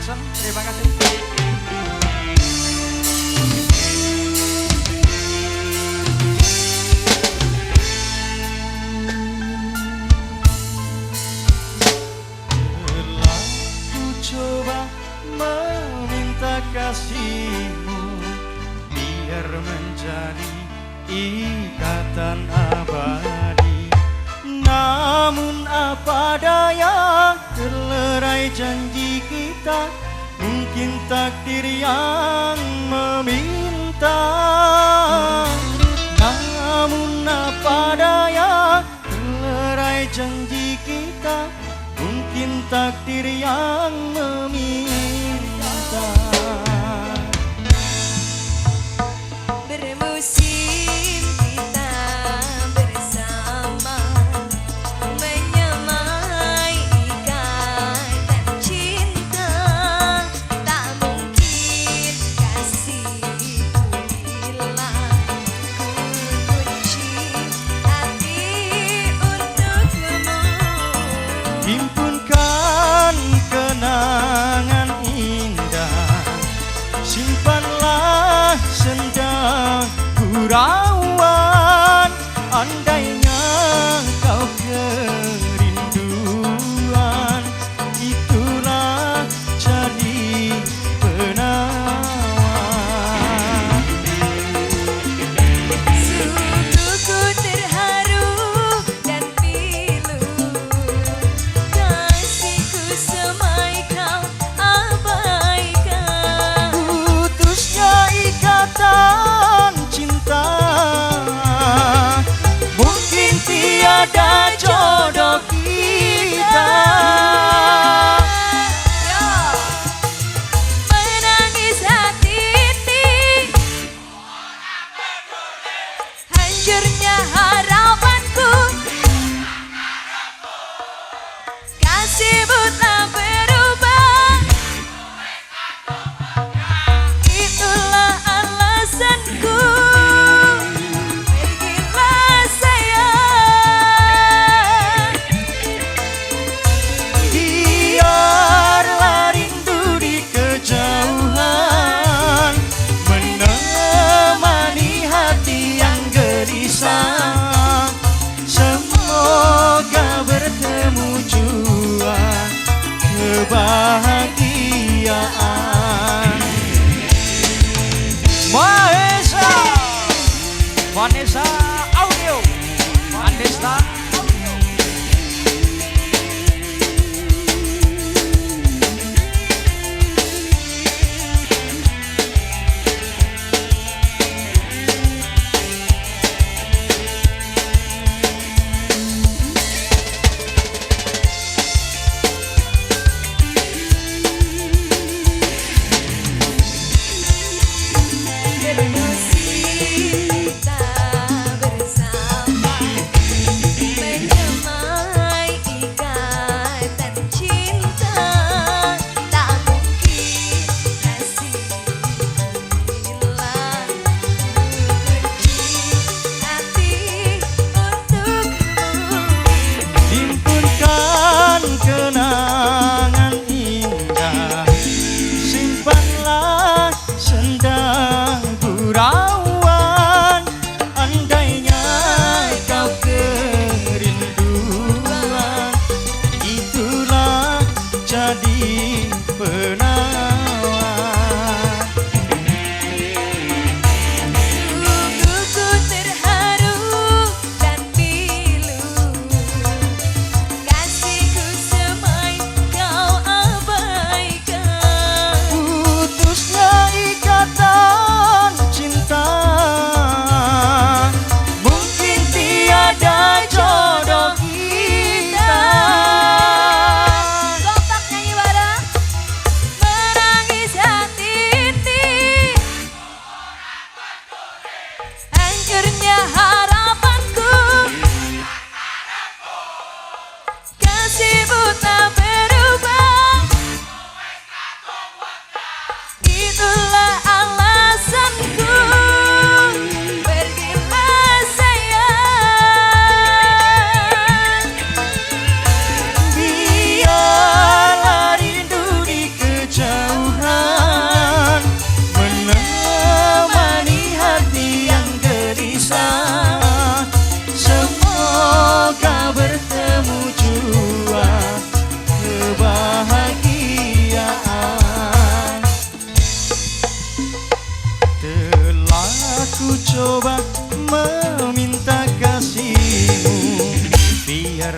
Jackson. Terima kasih. Telah ku coba meminta kasihmu biar menjadi ikatan abadi, namun apa daya terlerai janji kita, mungkin takdir yang meminta. Namun apa daya terlerai janji kita, mungkin takdir yang meminta. Bermusim kita bersama, menyamai ikatan cinta. Tak mungkin kasihku hilang, ku kunci hati untukmu. Himpunkan kenangan indah, simpanlah senda gurauan. Andainya kau kerinduan, itulah jadi penawan. Sungguhku terharu dan pilu, kasihku semai kau abaikan. Putusnya ikatan cinta, mungkin tiada jodoh kita. Menangis hati ini, hancurnya harapanku. Kasihmu tak berubah, itulah alasanku. Pergilah sayang, Biarlah rindu di kejauhan menemani hati yang gelisah. Semoga bertemu jua kebahagiaan. Mahesa Vanessa Audio, Vanessa Audio. bermusim kita bersama, menyamai ikatan cinta. Tak mungkin kasihku hilang, ku kunci hati untukmu. Himpunkan kenangan indah, simpanlah senda gurauan. Andainya kau kerinduan, itulah jadi penawan. Sungguhku terharu dan pilu, kasihku semai kau abaikan. Putusnya ikatan cinta, mungkin tiada jodoh kita. Kompak nyanyi bareng. Menangis hati ini, hancurnya harapanku. Kasihmu tak berubah, itulah alasanku. Pergilah sayang, Biarlah rindu di kejauhan Ku coba meminta kasihmu biar